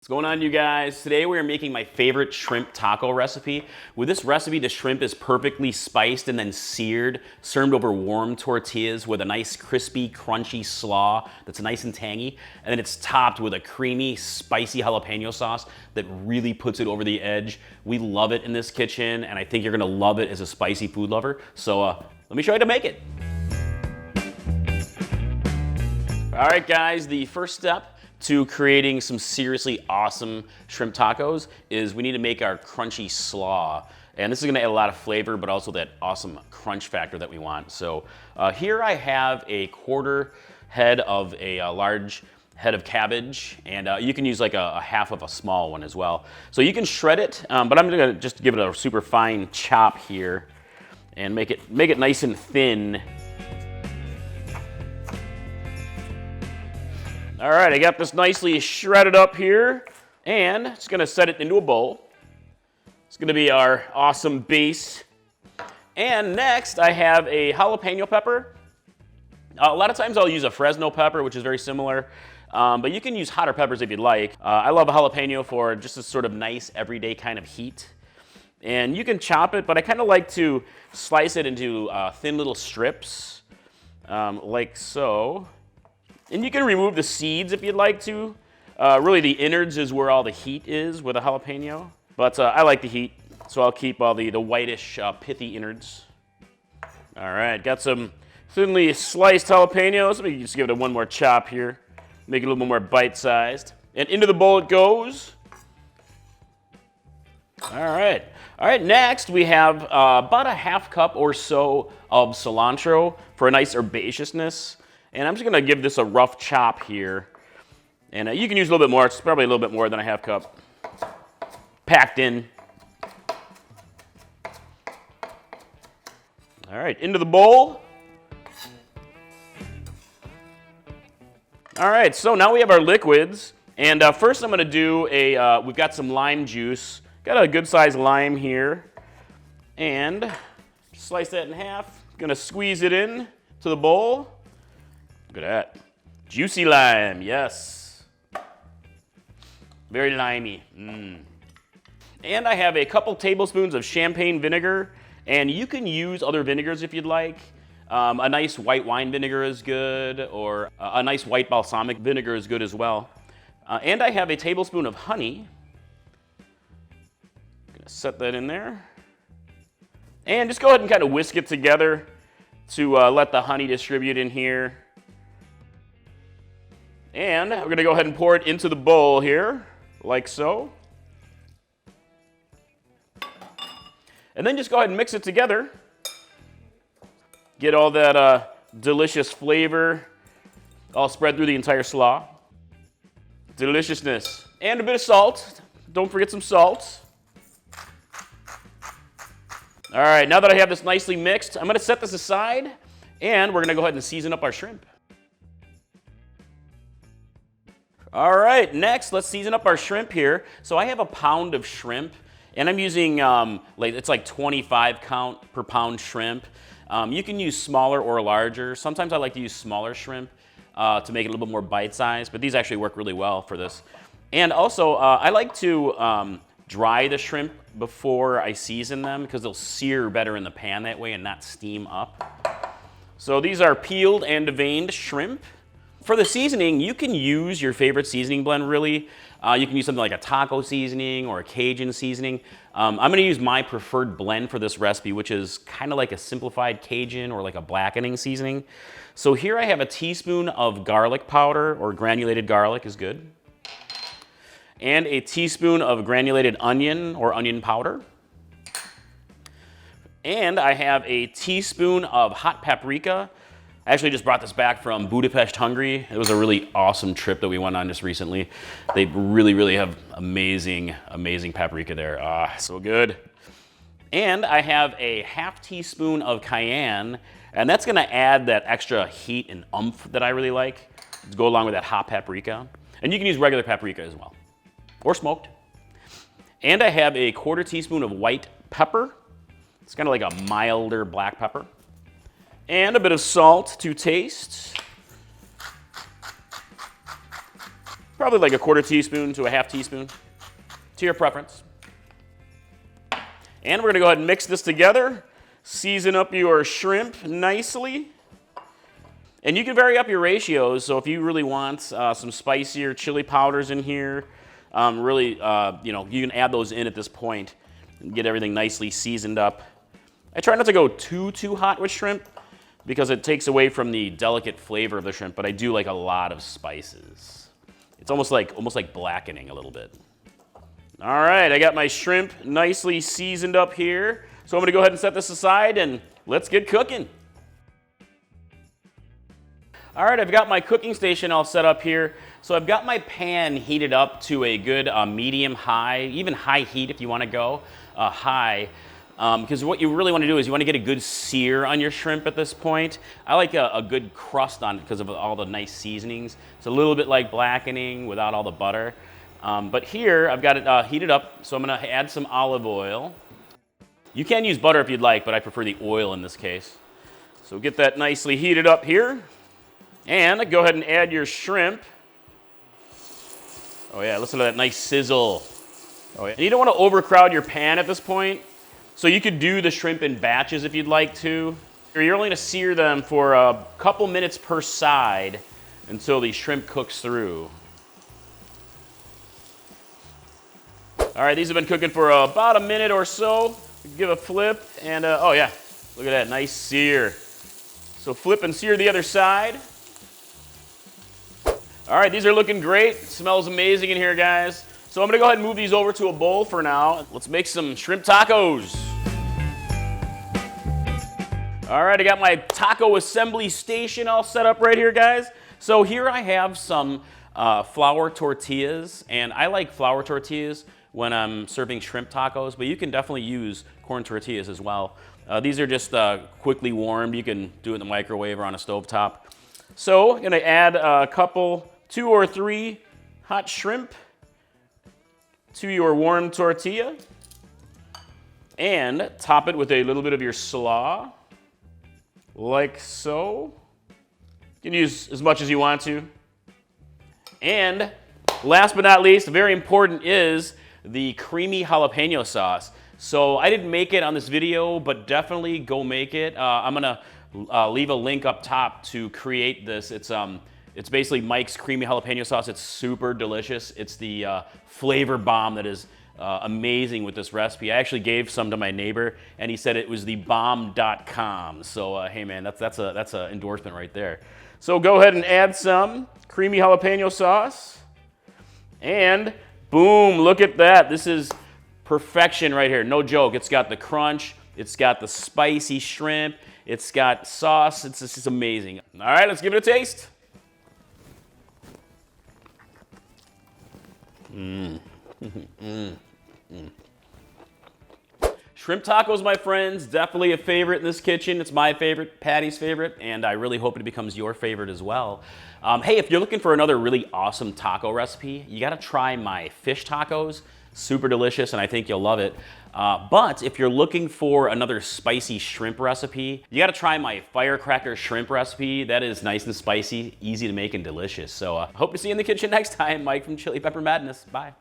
What's going on, you guys? Today we are making my favorite shrimp taco recipe. With this recipe, the shrimp is perfectly spiced and then seared, served over warm tortillas with a nice crispy, crunchy slaw that's nice and tangy. And then it's topped with a creamy, spicy jalapeno sauce that really puts it over the edge. We love it in this kitchen, and I think you're gonna love it as a spicy food lover. So let me show you how to make it. All right, guys, the first step to creating some seriously awesome shrimp tacos is we need to make our crunchy slaw. And this is gonna add a lot of flavor, but also that awesome crunch factor that we want. So here I have a quarter head of a large head of cabbage, and you can use like a half of a small one as well. So you can shred it, but I'm gonna just give it a super fine chop here and make it nice and thin. All right, I got this nicely shredded up here, and just gonna set it into a bowl. It's gonna be our awesome base. And next, I have a jalapeno pepper. A lot of times I'll use a Fresno pepper, which is very similar, but you can use hotter peppers if you'd like. I love a jalapeno for just a sort of nice everyday kind of heat. And you can chop it, but I kind of like to slice it into thin little strips, like so. And you can remove the seeds if you'd like to. Really, the innards is where all the heat is with a jalapeno. But I like the heat, so I'll keep all the whitish, pithy innards. All right, got some thinly sliced jalapenos. Let me just give it one more chop here. Make it a little bit more bite-sized. And into the bowl it goes. All right. All right, next we have about a half cup or so of cilantro for a nice herbaceousness. And I'm just gonna give this a rough chop here. And you can use a little bit more. It's probably a little bit more than a half cup. Packed in. All right, into the bowl. All right, so now we have our liquids. And first I'm gonna do we've got some lime juice. Got a good sized lime here. And slice that in half. Gonna squeeze it in to the bowl. Look at that. Juicy lime, yes. Very limey. And I have a couple tablespoons of champagne vinegar, and you can use other vinegars if you'd like. A nice white wine vinegar is good, or a nice white balsamic vinegar is good as well. And I have a tablespoon of honey. Gonna set that in there. And just go ahead and kind of whisk it together to let the honey distribute in here. And we're gonna go ahead and pour it into the bowl here, like so. And then just go ahead and mix it together. Get all that delicious flavor all spread through the entire slaw. Deliciousness. And a bit of salt. Don't forget some salt. All right, now that I have this nicely mixed, I'm gonna set this aside, and we're gonna go ahead and season up our shrimp. All right, next, let's season up our shrimp here. So I have a pound of shrimp, and I'm using, it's like 25 count per pound shrimp. You can use smaller or larger. Sometimes I like to use smaller shrimp to make it a little bit more bite-sized, but these actually work really well for this. And also, I like to dry the shrimp before I season them because they'll sear better in the pan that way and not steam up. So these are peeled and deveined shrimp. For the seasoning, you can use your favorite seasoning blend, really. You can use something like a taco seasoning or a Cajun seasoning. I'm gonna use my preferred blend for this recipe, which is kind of like a simplified Cajun or like a blackening seasoning. So here I have a teaspoon of garlic powder, or granulated garlic is good. And a teaspoon of granulated onion or onion powder. And I have a teaspoon of hot paprika. I actually just brought this back from Budapest, Hungary. It was a really awesome trip that we went on just recently. They really, really have amazing, amazing paprika there. So good. And I have a half teaspoon of cayenne, and that's gonna add that extra heat and oomph that I really like to go along with that hot paprika. And you can use regular paprika as well, or smoked. And I have a quarter teaspoon of white pepper. It's kind of like a milder black pepper. And a bit of salt to taste. Probably like a 1/4 teaspoon to a 1/2 teaspoon, to your preference. And we're gonna go ahead and mix this together. Season up your shrimp nicely. And you can vary up your ratios, so if you really want some spicier chili powders in here, you can add those in at this point and get everything nicely seasoned up. I try not to go too hot with shrimp because it takes away from the delicate flavor of the shrimp, but I do like a lot of spices. It's almost like blackening a little bit. All right, I got my shrimp nicely seasoned up here, so I'm gonna go ahead and set this aside and let's get cooking. All right, I've got my cooking station all set up here. So I've got my pan heated up to a good medium high, even high heat if you want to go high. Because what you really want to do is you want to get a good sear on your shrimp at this point. I like a good crust on it because of all the nice seasonings. It's a little bit like blackening without all the butter. But here I've got it heated up, so I'm going to add some olive oil. You can use butter if you'd like, but I prefer the oil in this case. So get that nicely heated up here. And go ahead and add your shrimp. Oh yeah, listen to that nice sizzle. Oh yeah. And you don't want to overcrowd your pan at this point. So you could do the shrimp in batches if you'd like to. Or you're only going to sear them for a couple minutes per side until the shrimp cooks through. All right, these have been cooking for about a minute or so. Give a flip and oh yeah, look at that, nice sear. So flip and sear the other side. All right, these are looking great. Smells amazing in here, guys. So I'm gonna go ahead and move these over to a bowl for now. Let's make some shrimp tacos. All right, I got my taco assembly station all set up right here, guys. So here I have some flour tortillas, and I like flour tortillas when I'm serving shrimp tacos, but you can definitely use corn tortillas as well. These are just quickly warmed. You can do it in the microwave or on a stovetop. So I'm gonna add a couple, 2 or 3 hot shrimp to your warm tortilla and top it with a little bit of your slaw, like so. You can use as much as you want to. And last but not least, very important, is the creamy jalapeno sauce. So I didn't make it on this video, but definitely go make it. I'm gonna leave a link up top to create this. It's basically Mike's creamy jalapeno sauce. It's super delicious. It's the flavor bomb that is amazing with this recipe. I actually gave some to my neighbor, and he said it was the bomb.com. So hey man, that's an endorsement right there. So go ahead and add some creamy jalapeno sauce, and boom, look at that. This is perfection right here. No joke. It's got the crunch. It's got the spicy shrimp. It's got sauce. It's just amazing. All right, let's give it a taste. Shrimp tacos, my friends, definitely a favorite in this kitchen. It's my favorite, Patty's favorite, and I really hope it becomes your favorite as well. Hey, if you're looking for another really awesome taco recipe, you gotta try my fish tacos. Super delicious, and I think you'll love it. But if you're looking for another spicy shrimp recipe, you gotta try my firecracker shrimp recipe. That is nice and spicy, easy to make, and delicious. So hope to see you in the kitchen next time. Mike from Chili Pepper Madness. Bye.